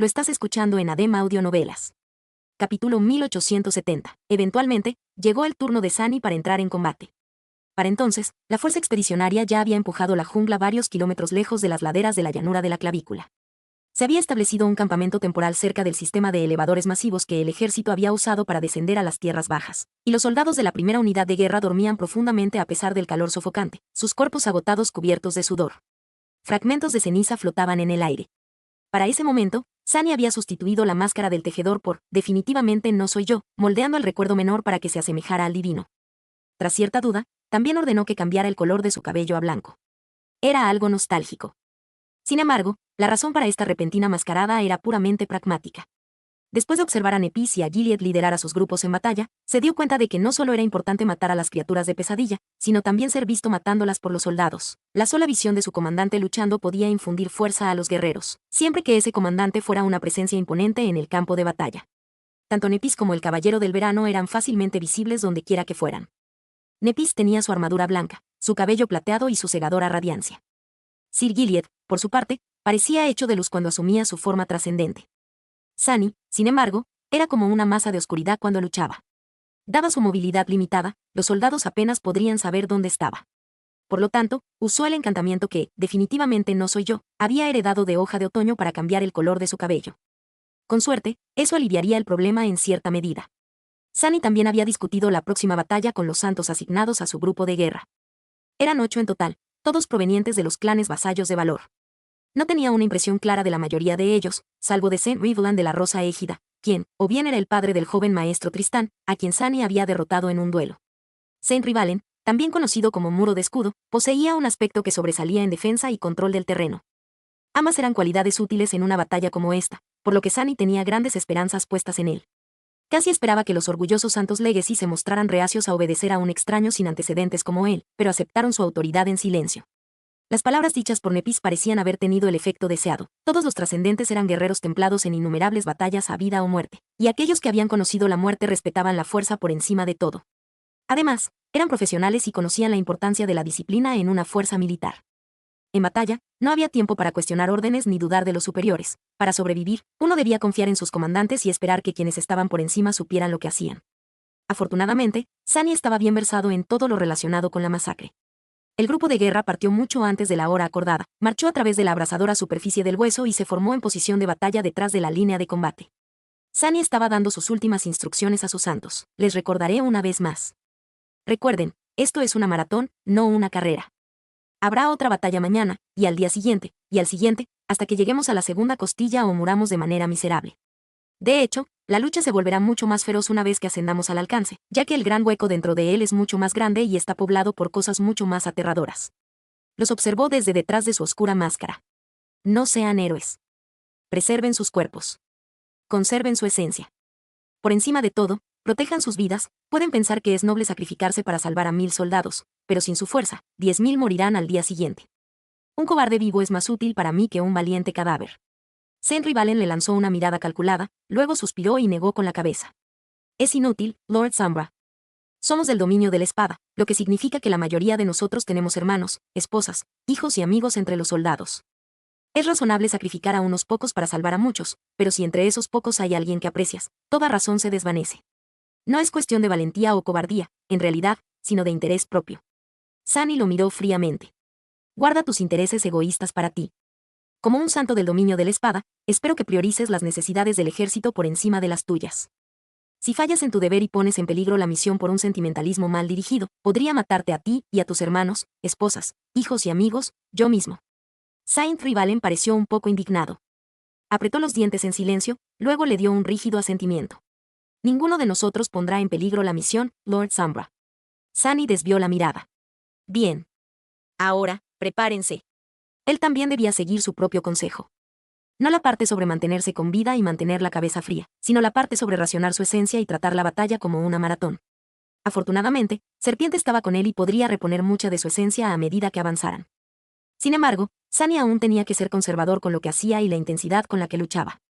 lo estás escuchando en ADEM Audionovelas. Capítulo 1870. Eventualmente, llegó el turno de Sunny para entrar en combate. Para entonces, la fuerza expedicionaria ya había empujado la jungla varios kilómetros lejos de las laderas de la llanura de la clavícula. Se había establecido un campamento temporal cerca del sistema de elevadores masivos que el ejército había usado para descender a las tierras bajas, y los soldados de la primera unidad de guerra dormían profundamente a pesar del calor sofocante, sus cuerpos agotados cubiertos de sudor. Fragmentos de ceniza flotaban en el aire. Para ese momento, Sunny había sustituido la máscara del tejedor por «Definitivamente no soy yo», moldeando el recuerdo menor para que se asemejara al divino. Tras cierta duda, también ordenó que cambiara el color de su cabello a blanco. Era algo nostálgico. Sin embargo, la razón para esta repentina mascarada era puramente pragmática. Después de observar a Nepis y a Gilead liderar a sus grupos en batalla, se dio cuenta de que no solo era importante matar a las criaturas de pesadilla, sino también ser visto matándolas por los soldados. La sola visión de su comandante luchando podía infundir fuerza a los guerreros, siempre que ese comandante fuera una presencia imponente en el campo de batalla. Tanto Nepis como el Caballero del Verano eran fácilmente visibles donde quiera que fueran. Nepis tenía su armadura blanca, su cabello plateado y su cegadora radiancia. Sir Gilead, por su parte, parecía hecho de luz cuando asumía su forma trascendente. Sunny, sin embargo, era como una masa de oscuridad cuando luchaba. Dada su movilidad limitada, los soldados apenas podrían saber dónde estaba. Por lo tanto, usó el encantamiento que, definitivamente no soy yo, había heredado de Hoja de Otoño para cambiar el color de su cabello. Con suerte, eso aliviaría el problema en cierta medida. Sunny también había discutido la próxima batalla con los santos asignados a su grupo de guerra. Eran 8 en total, todos provenientes de los clanes vasallos de Valor. No tenía una impresión clara de la mayoría de ellos, salvo de Saint Rivelan de la Rosa Égida, quien, o bien era el padre del joven maestro Tristán, a quien Sunny había derrotado en un duelo. Saint Rivalen, también conocido como Muro de Escudo, poseía un aspecto que sobresalía en defensa y control del terreno. Ambas eran cualidades útiles en una batalla como esta, por lo que Sunny tenía grandes esperanzas puestas en él. Casi esperaba que los orgullosos Santos Legacy se mostraran reacios a obedecer a un extraño sin antecedentes como él, pero aceptaron su autoridad en silencio. Las palabras dichas por Nepis parecían haber tenido el efecto deseado. Todos los trascendentes eran guerreros templados en innumerables batallas a vida o muerte, y aquellos que habían conocido la muerte respetaban la fuerza por encima de todo. Además, eran profesionales y conocían la importancia de la disciplina en una fuerza militar. En batalla, no había tiempo para cuestionar órdenes ni dudar de los superiores. Para sobrevivir, uno debía confiar en sus comandantes y esperar que quienes estaban por encima supieran lo que hacían. Afortunadamente, Sunny estaba bien versado en todo lo relacionado con la masacre. El grupo de guerra partió mucho antes de la hora acordada, marchó a través de la abrasadora superficie del hueso y se formó en posición de batalla detrás de la línea de combate. Sunny estaba dando sus últimas instrucciones a sus santos. Les recordaré una vez más. Recuerden, esto es una maratón, no una carrera. Habrá otra batalla mañana, y al día siguiente, y al siguiente, hasta que lleguemos a la segunda costilla o muramos de manera miserable. De hecho, la lucha se volverá mucho más feroz una vez que ascendamos al alcance, ya que el gran hueco dentro de él es mucho más grande y está poblado por cosas mucho más aterradoras. Los observó desde detrás de su oscura máscara. No sean héroes. Preserven sus cuerpos. Conserven su esencia. Por encima de todo, protejan sus vidas. Pueden pensar que es noble sacrificarse para salvar a 1000 soldados, pero sin su fuerza, 10.000 morirán al día siguiente. Un cobarde vivo es más útil para mí que un valiente cadáver. Saint Rivalen le lanzó una mirada calculada, luego suspiró y negó con la cabeza. Es inútil, Lord Sombra. Somos del dominio de la espada, lo que significa que la mayoría de nosotros tenemos hermanos, esposas, hijos y amigos entre los soldados. Es razonable sacrificar a unos pocos para salvar a muchos, pero si entre esos pocos hay alguien que aprecias, toda razón se desvanece. No es cuestión de valentía o cobardía, en realidad, sino de interés propio. Sunny lo miró fríamente. Guarda tus intereses egoístas para ti. Como un santo del dominio de la espada, espero que priorices las necesidades del ejército por encima de las tuyas. Si fallas en tu deber y pones en peligro la misión por un sentimentalismo mal dirigido, podría matarte a ti y a tus hermanos, esposas, hijos y amigos, yo mismo. Saint Rivalen pareció un poco indignado. Apretó los dientes en silencio, luego le dio un rígido asentimiento. Ninguno de nosotros pondrá en peligro la misión, Lord Sombra. Sunny desvió la mirada. Bien. Ahora, prepárense. Él también debía seguir su propio consejo. No la parte sobre mantenerse con vida y mantener la cabeza fría, sino la parte sobre racionar su esencia y tratar la batalla como una maratón. Afortunadamente, Serpiente estaba con él y podría reponer mucha de su esencia a medida que avanzaran. Sin embargo, Sunny aún tenía que ser conservador con lo que hacía y la intensidad con la que luchaba.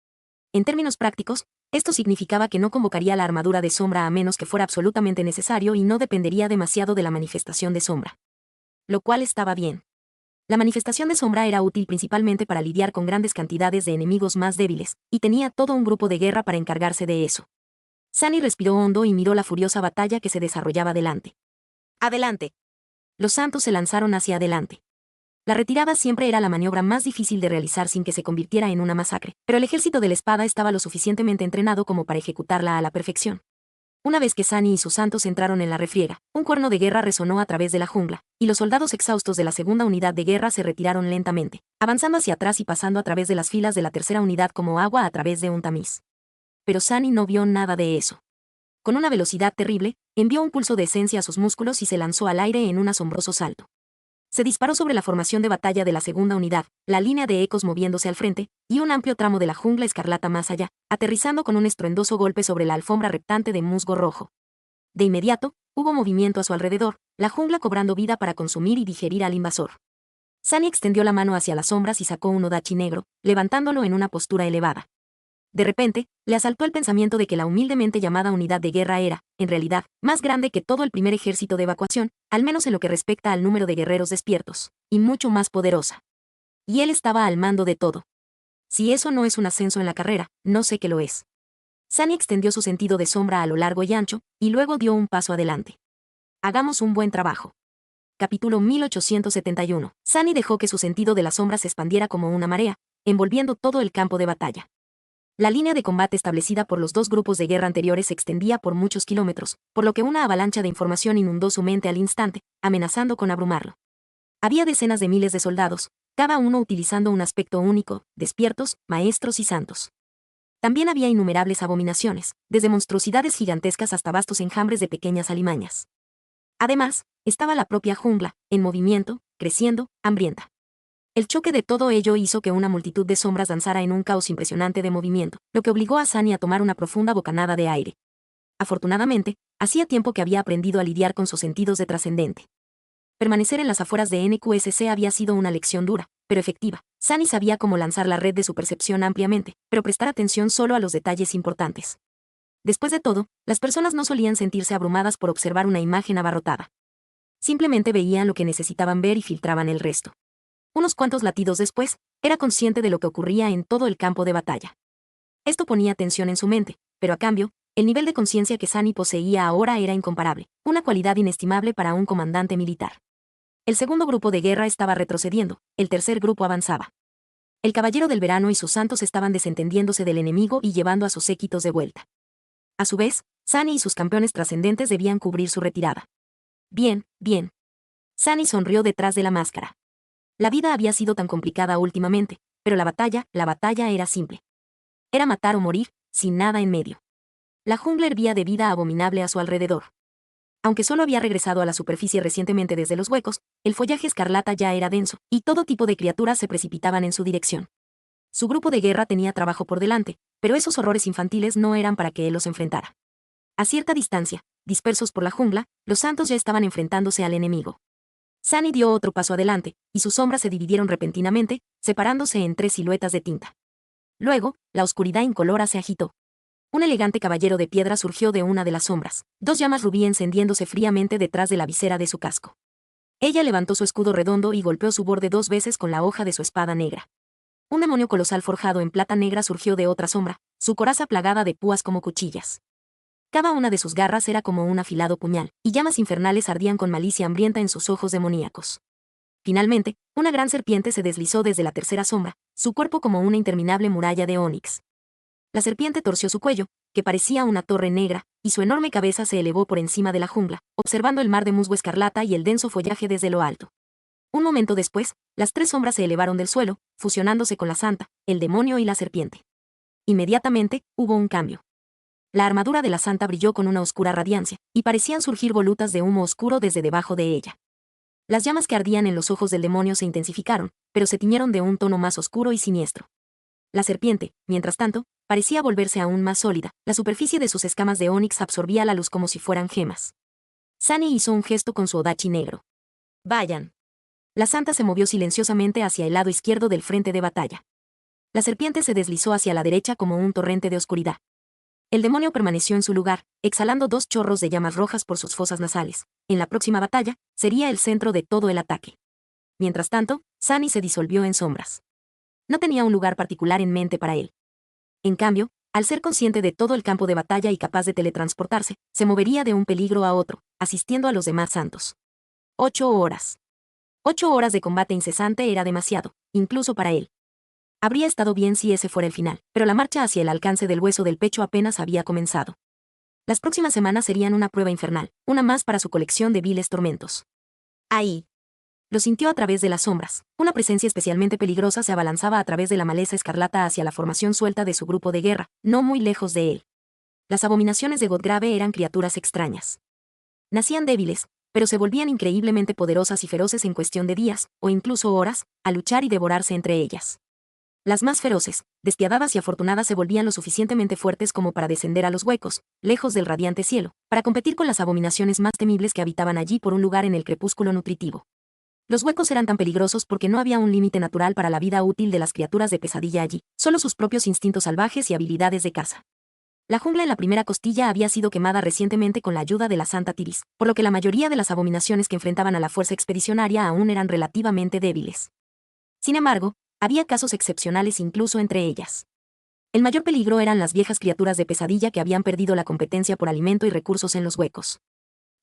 En términos prácticos, esto significaba que no convocaría la armadura de sombra a menos que fuera absolutamente necesario y no dependería demasiado de la manifestación de sombra. Lo cual estaba bien. La manifestación de sombra era útil principalmente para lidiar con grandes cantidades de enemigos más débiles, y tenía todo un grupo de guerra para encargarse de eso. Sunny respiró hondo y miró la furiosa batalla que se desarrollaba delante. ¡Adelante! Los santos se lanzaron hacia adelante. La retirada siempre era la maniobra más difícil de realizar sin que se convirtiera en una masacre, pero el ejército de la espada estaba lo suficientemente entrenado como para ejecutarla a la perfección. Una vez que Sunny y sus santos entraron en la refriega, un cuerno de guerra resonó a través de la jungla, y los soldados exhaustos de la segunda unidad de guerra se retiraron lentamente, avanzando hacia atrás y pasando a través de las filas de la tercera unidad como agua a través de un tamiz. Pero Sunny no vio nada de eso. Con una velocidad terrible, envió un pulso de esencia a sus músculos y se lanzó al aire en un asombroso salto. Se disparó sobre la formación de batalla de la segunda unidad, la línea de ecos moviéndose al frente, y un amplio tramo de la jungla escarlata más allá, aterrizando con un estruendoso golpe sobre la alfombra reptante de musgo rojo. De inmediato, hubo movimiento a su alrededor, la jungla cobrando vida para consumir y digerir al invasor. Sunny extendió la mano hacia las sombras y sacó un odachi negro, levantándolo en una postura elevada. De repente, le asaltó el pensamiento de que la humildemente llamada unidad de guerra era, en realidad, más grande que todo el primer ejército de evacuación, al menos en lo que respecta al número de guerreros despiertos, y mucho más poderosa. Y él estaba al mando de todo. Si eso no es un ascenso en la carrera, no sé qué lo es. Sunny extendió su sentido de sombra a lo largo y ancho, y luego dio un paso adelante. Hagamos un buen trabajo. Capítulo 1871. Sunny dejó que su sentido de la sombra se expandiera como una marea, envolviendo todo el campo de batalla. La línea de combate establecida por los dos grupos de guerra anteriores se extendía por muchos kilómetros, por lo que una avalancha de información inundó su mente al instante, amenazando con abrumarlo. Había decenas de miles de soldados, cada uno utilizando un aspecto único, despiertos, maestros y santos. También había innumerables abominaciones, desde monstruosidades gigantescas hasta vastos enjambres de pequeñas alimañas. Además, estaba la propia jungla, en movimiento, creciendo, hambrienta. El choque de todo ello hizo que una multitud de sombras danzara en un caos impresionante de movimiento, lo que obligó a Sunny a tomar una profunda bocanada de aire. Afortunadamente, hacía tiempo que había aprendido a lidiar con sus sentidos de trascendente. Permanecer en las afueras de NQSC había sido una lección dura, pero efectiva. Sunny sabía cómo lanzar la red de su percepción ampliamente, pero prestar atención solo a los detalles importantes. Después de todo, las personas no solían sentirse abrumadas por observar una imagen abarrotada. Simplemente veían lo que necesitaban ver y filtraban el resto. Unos cuantos latidos después, era consciente de lo que ocurría en todo el campo de batalla. Esto ponía tensión en su mente, pero a cambio, el nivel de conciencia que Sunny poseía ahora era incomparable, una cualidad inestimable para un comandante militar. El segundo grupo de guerra estaba retrocediendo, el tercer grupo avanzaba. El caballero del verano y sus santos estaban desentendiéndose del enemigo y llevando a sus séquitos de vuelta. A su vez, Sunny y sus campeones trascendentes debían cubrir su retirada. Bien, bien. Sunny sonrió detrás de la máscara. La vida había sido tan complicada últimamente, pero la batalla era simple. Era matar o morir, sin nada en medio. La jungla hervía de vida abominable a su alrededor. Aunque solo había regresado a la superficie recientemente desde los huecos, el follaje escarlata ya era denso, y todo tipo de criaturas se precipitaban en su dirección. Su grupo de guerra tenía trabajo por delante, pero esos horrores infantiles no eran para que él los enfrentara. A cierta distancia, dispersos por la jungla, los santos ya estaban enfrentándose al enemigo. Sunny dio otro paso adelante, y sus sombras se dividieron repentinamente, separándose en tres siluetas de tinta. Luego, la oscuridad incolora se agitó. Un elegante caballero de piedra surgió de una de las sombras, dos llamas rubí encendiéndose fríamente detrás de la visera de su casco. Ella levantó su escudo redondo y golpeó su borde 2 veces con la hoja de su espada negra. Un demonio colosal forjado en plata negra surgió de otra sombra, su coraza plagada de púas como cuchillas. Cada una de sus garras era como un afilado puñal, y llamas infernales ardían con malicia hambrienta en sus ojos demoníacos. Finalmente, una gran serpiente se deslizó desde la tercera sombra, su cuerpo como una interminable muralla de ónix. La serpiente torció su cuello, que parecía una torre negra, y su enorme cabeza se elevó por encima de la jungla, observando el mar de musgo escarlata y el denso follaje desde lo alto. Un momento después, las tres sombras se elevaron del suelo, fusionándose con la santa, el demonio y la serpiente. Inmediatamente, hubo un cambio. La armadura de la santa brilló con una oscura radiancia, y parecían surgir volutas de humo oscuro desde debajo de ella. Las llamas que ardían en los ojos del demonio se intensificaron, pero se tiñeron de un tono más oscuro y siniestro. La serpiente, mientras tanto, parecía volverse aún más sólida, la superficie de sus escamas de ónix absorbía la luz como si fueran gemas. Sunny hizo un gesto con su odachi negro. «Vayan». La santa se movió silenciosamente hacia el lado izquierdo del frente de batalla. La serpiente se deslizó hacia la derecha como un torrente de oscuridad. El demonio permaneció en su lugar, exhalando 2 chorros de llamas rojas por sus fosas nasales. En la próxima batalla, sería el centro de todo el ataque. Mientras tanto, Sunny se disolvió en sombras. No tenía un lugar particular en mente para él. En cambio, al ser consciente de todo el campo de batalla y capaz de teletransportarse, se movería de un peligro a otro, asistiendo a los demás santos. 8 horas. 8 horas de combate incesante era demasiado, incluso para él. Habría estado bien si ese fuera el final, pero la marcha hacia el alcance del hueso del pecho apenas había comenzado. Las próximas semanas serían una prueba infernal, una más para su colección de viles tormentos. Ahí. Lo sintió a través de las sombras. Una presencia especialmente peligrosa se abalanzaba a través de la maleza escarlata hacia la formación suelta de su grupo de guerra, no muy lejos de él. Las abominaciones de Godgrave eran criaturas extrañas. Nacían débiles, pero se volvían increíblemente poderosas y feroces en cuestión de días, o incluso horas, a luchar y devorarse entre ellas. Las más feroces, despiadadas y afortunadas se volvían lo suficientemente fuertes como para descender a los huecos, lejos del radiante cielo, para competir con las abominaciones más temibles que habitaban allí por un lugar en el crepúsculo nutritivo. Los huecos eran tan peligrosos porque no había un límite natural para la vida útil de las criaturas de pesadilla allí, solo sus propios instintos salvajes y habilidades de caza. La jungla en la primera costilla había sido quemada recientemente con la ayuda de la Santa Tiris, por lo que la mayoría de las abominaciones que enfrentaban a la fuerza expedicionaria aún eran relativamente débiles. Sin embargo, había casos excepcionales incluso entre ellas. El mayor peligro eran las viejas criaturas de pesadilla que habían perdido la competencia por alimento y recursos en los huecos.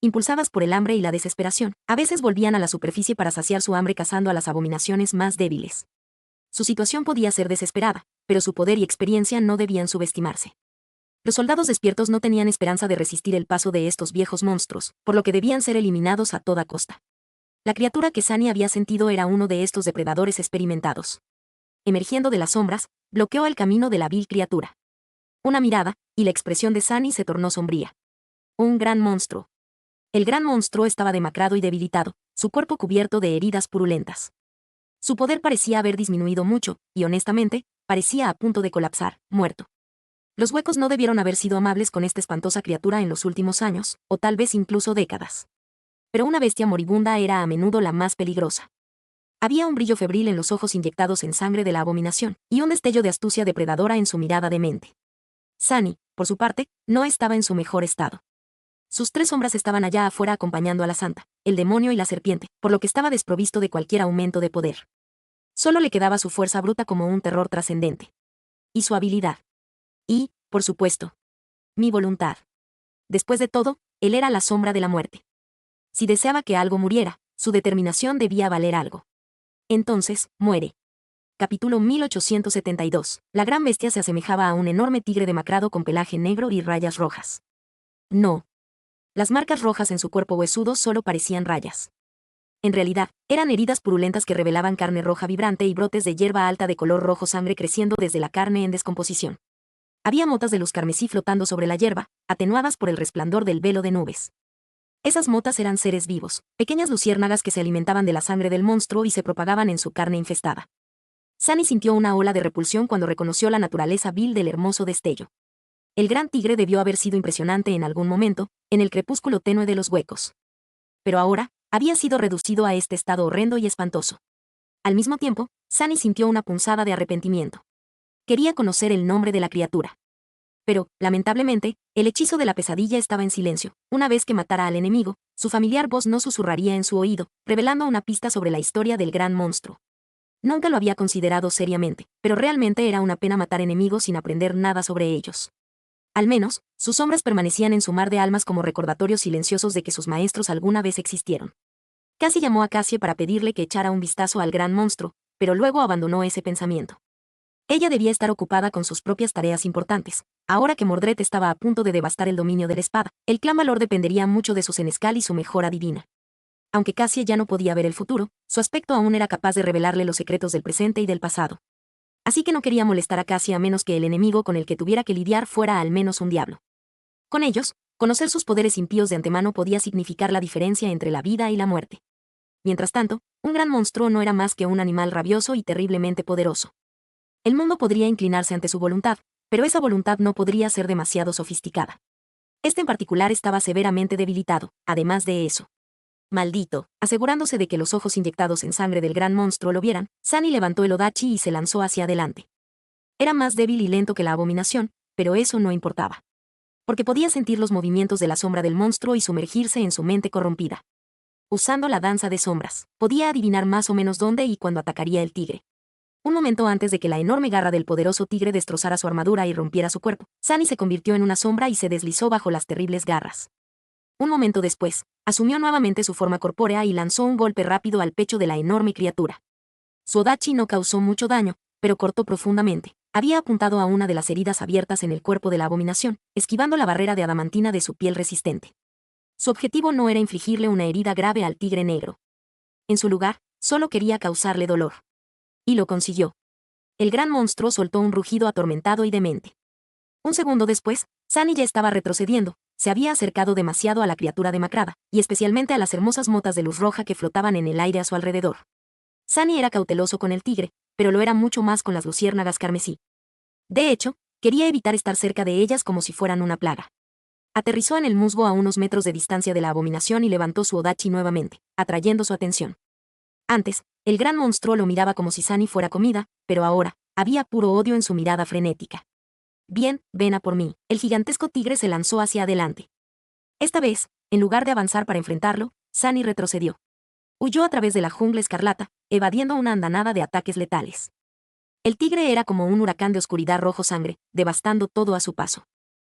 Impulsadas por el hambre y la desesperación, a veces volvían a la superficie para saciar su hambre cazando a las abominaciones más débiles. Su situación podía ser desesperada, pero su poder y experiencia no debían subestimarse. Los soldados despiertos no tenían esperanza de resistir el paso de estos viejos monstruos, por lo que debían ser eliminados a toda costa. La criatura que Sunny había sentido era uno de estos depredadores experimentados. Emergiendo de las sombras, bloqueó el camino de la vil criatura. Una mirada, y la expresión de Sunny se tornó sombría. Un gran monstruo. El gran monstruo estaba demacrado y debilitado, su cuerpo cubierto de heridas purulentas. Su poder parecía haber disminuido mucho, y honestamente, parecía a punto de colapsar, muerto. Los huecos no debieron haber sido amables con esta espantosa criatura en los últimos años, o tal vez incluso décadas. Pero una bestia moribunda era a menudo la más peligrosa. Había un brillo febril en los ojos inyectados en sangre de la abominación, y un destello de astucia depredadora en su mirada demente. Sunny, por su parte, no estaba en su mejor estado. Sus 3 sombras estaban allá afuera acompañando a la santa, el demonio y la serpiente, por lo que estaba desprovisto de cualquier aumento de poder. Solo le quedaba su fuerza bruta como un terror trascendente. Y su habilidad. Y, por supuesto, mi voluntad. Después de todo, él era la sombra de la muerte. Si deseaba que algo muriera, su determinación debía valer algo. Entonces, muere. Capítulo 1872. La gran bestia se asemejaba a un enorme tigre demacrado con pelaje negro y rayas rojas. No. Las marcas rojas en su cuerpo huesudo solo parecían rayas. En realidad, eran heridas purulentas que revelaban carne roja vibrante y brotes de hierba alta de color rojo sangre creciendo desde la carne en descomposición. Había motas de luz carmesí flotando sobre la hierba, atenuadas por el resplandor del velo de nubes. Esas motas eran seres vivos, pequeñas luciérnagas que se alimentaban de la sangre del monstruo y se propagaban en su carne infestada. Sunny sintió una ola de repulsión cuando reconoció la naturaleza vil del hermoso destello. El gran tigre debió haber sido impresionante en algún momento, en el crepúsculo tenue de los huecos. Pero ahora, había sido reducido a este estado horrendo y espantoso. Al mismo tiempo, Sunny sintió una punzada de arrepentimiento. Quería conocer el nombre de la criatura. Pero, lamentablemente, el hechizo de la pesadilla estaba en silencio. Una vez que matara al enemigo, su familiar voz no susurraría en su oído, revelando una pista sobre la historia del gran monstruo. Nunca lo había considerado seriamente, pero realmente era una pena matar enemigos sin aprender nada sobre ellos. Al menos, sus sombras permanecían en su mar de almas como recordatorios silenciosos de que sus maestros alguna vez existieron. Cassie llamó a Cassie para pedirle que echara un vistazo al gran monstruo, pero luego abandonó ese pensamiento. Ella debía estar ocupada con sus propias tareas importantes. Ahora que Mordred estaba a punto de devastar el dominio de la espada, el clan Valor dependería mucho de su senescal y su mejora divina. Aunque Cassie ya no podía ver el futuro, su aspecto aún era capaz de revelarle los secretos del presente y del pasado. Así que no quería molestar a Cassie a menos que el enemigo con el que tuviera que lidiar fuera al menos un diablo. Con ellos, conocer sus poderes impíos de antemano podía significar la diferencia entre la vida y la muerte. Mientras tanto, un gran monstruo no era más que un animal rabioso y terriblemente poderoso. El mundo podría inclinarse ante su voluntad, pero esa voluntad no podría ser demasiado sofisticada. Este en particular estaba severamente debilitado, además de eso. Maldito, asegurándose de que los ojos inyectados en sangre del gran monstruo lo vieran, Sunny levantó el odachi y se lanzó hacia adelante. Era más débil y lento que la abominación, pero eso no importaba. Porque podía sentir los movimientos de la sombra del monstruo y sumergirse en su mente corrompida. usando la danza de sombras. Podía adivinar más o menos dónde y cuándo atacaría el tigre. Un momento antes de que la enorme garra del poderoso tigre destrozara su armadura y rompiera su cuerpo, Sunny se convirtió en una sombra y se deslizó bajo las terribles garras. Un momento después, asumió nuevamente su forma corpórea y lanzó un golpe rápido al pecho de la enorme criatura. Su odachi no causó mucho daño, pero cortó profundamente. Había apuntado a una de las heridas abiertas en el cuerpo de la abominación, esquivando la barrera de adamantina de su piel resistente. Su objetivo no era infligirle una herida grave al tigre negro. En su lugar, solo quería causarle dolor. Y lo consiguió. El gran monstruo soltó un rugido atormentado y demente. Un segundo después, Sunny ya estaba retrocediendo, se había acercado demasiado a la criatura demacrada, y especialmente a las hermosas motas de luz roja que flotaban en el aire a su alrededor. Sunny era cauteloso con el tigre, pero lo era mucho más con las luciérnagas carmesí. De hecho, quería evitar estar cerca de ellas como si fueran una plaga. Aterrizó en el musgo a unos metros de distancia de la abominación y levantó su odachi nuevamente, atrayendo su atención. Antes, el gran monstruo lo miraba como si Sunny fuera comida, pero ahora, había puro odio en su mirada frenética. Bien, ven a por mí. El gigantesco tigre se lanzó hacia adelante. Esta vez, en lugar de avanzar para enfrentarlo, Sunny retrocedió. Huyó a través de la jungla escarlata, evadiendo una andanada de ataques letales. El tigre era como un huracán de oscuridad rojo sangre, devastando todo a su paso.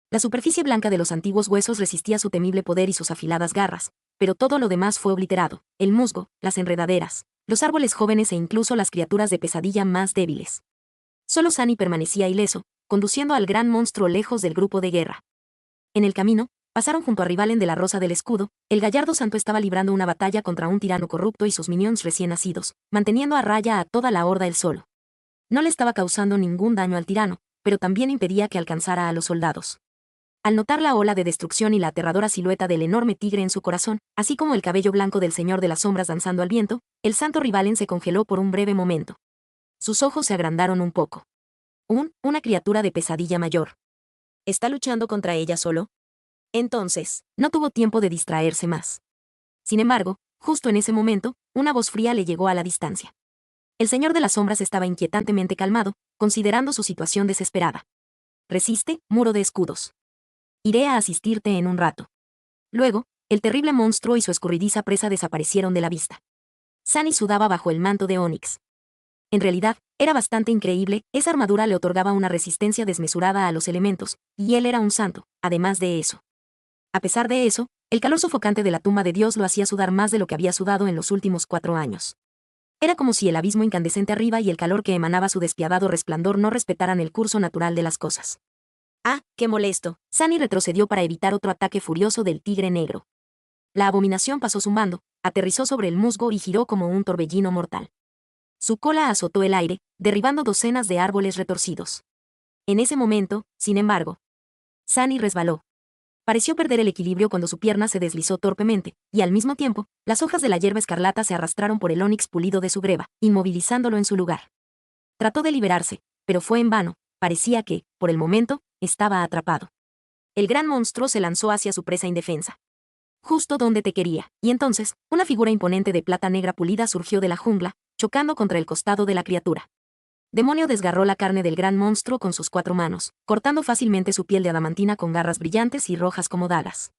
La superficie blanca de los antiguos huesos resistía su temible poder y sus afiladas garras, pero todo lo demás fue obliterado: el musgo, las enredaderas, los árboles jóvenes e incluso las criaturas de pesadilla más débiles. Solo Sunny permanecía ileso, conduciendo al gran monstruo lejos del grupo de guerra. En el camino, pasaron junto a Rivalen de la Rosa del Escudo. El gallardo santo estaba librando una batalla contra un tirano corrupto y sus minions recién nacidos, manteniendo a raya a toda la horda él solo. No le estaba causando ningún daño al tirano, pero también impedía que alcanzara a los soldados. Al notar la ola de destrucción y la aterradora silueta del enorme tigre en su corazón, así como el cabello blanco del Señor de las Sombras danzando al viento, el santo Rivalen se congeló por un breve momento. Sus ojos se agrandaron un poco. Una criatura de pesadilla mayor. ¿Está luchando contra ella solo? Entonces, no tuvo tiempo de distraerse más. Sin embargo, justo en ese momento, una voz fría le llegó a la distancia. El Señor de las Sombras estaba inquietantemente calmado, considerando su situación desesperada. Resiste, muro de escudos. Iré a asistirte en un rato. Luego, el terrible monstruo y su escurridiza presa desaparecieron de la vista. Sunny sudaba bajo el manto de Onix. En realidad, era bastante increíble, esa armadura le otorgaba una resistencia desmesurada a los elementos, y él era un santo, además de eso. A pesar de eso, el calor sofocante de la tumba de Dios lo hacía sudar más de lo que había sudado en los últimos 4 años. Era como si el abismo incandescente arriba y el calor que emanaba su despiadado resplandor no respetaran el curso natural de las cosas. ¡Ah, qué molesto! Sunny retrocedió para evitar otro ataque furioso del tigre negro. La abominación pasó zumbando, aterrizó sobre el musgo y giró como un torbellino mortal. Su cola azotó el aire, derribando docenas de árboles retorcidos. En ese momento, sin embargo, Sunny resbaló. Pareció perder el equilibrio cuando su pierna se deslizó torpemente, y al mismo tiempo, las hojas de la hierba escarlata se arrastraron por el ónix pulido de su greba, inmovilizándolo en su lugar. Trató de liberarse, pero fue en vano, parecía que, por el momento, estaba atrapado. El gran monstruo se lanzó hacia su presa indefensa. Justo donde te quería, y entonces, una figura imponente de plata negra pulida surgió de la jungla, chocando contra el costado de la criatura. Demonio desgarró la carne del gran monstruo con sus 4 manos, cortando fácilmente su piel de adamantina con garras brillantes y rojas como dagas.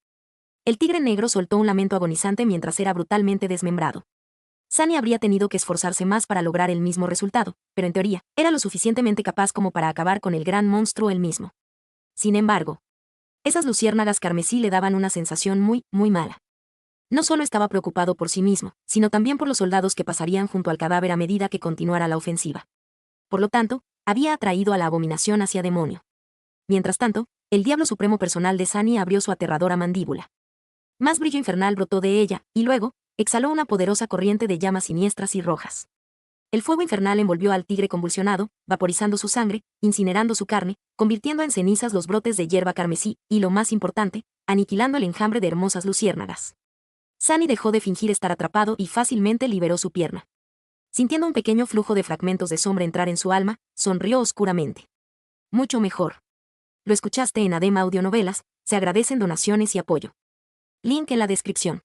El tigre negro soltó un lamento agonizante mientras era brutalmente desmembrado. Sunny habría tenido que esforzarse más para lograr el mismo resultado, pero en teoría, era lo suficientemente capaz como para acabar con el gran monstruo él mismo. Sin embargo, esas luciérnagas carmesí le daban una sensación muy, muy mala. No solo estaba preocupado por sí mismo, sino también por los soldados que pasarían junto al cadáver a medida que continuara la ofensiva. Por lo tanto, había atraído a la abominación hacia Demonio. Mientras tanto, el diablo supremo personal de Sunny abrió su aterradora mandíbula. Más brillo infernal brotó de ella, y luego, exhaló una poderosa corriente de llamas siniestras y rojas. El fuego infernal envolvió al tigre convulsionado, vaporizando su sangre, incinerando su carne, convirtiendo en cenizas los brotes de hierba carmesí, y lo más importante, aniquilando el enjambre de hermosas luciérnagas. Sunny dejó de fingir estar atrapado y fácilmente liberó su pierna. Sintiendo un pequeño flujo de fragmentos de sombra entrar en su alma, sonrió oscuramente. Mucho mejor. Lo escuchaste en ADEM Audionovelas, se agradecen donaciones y apoyo. Link en la descripción.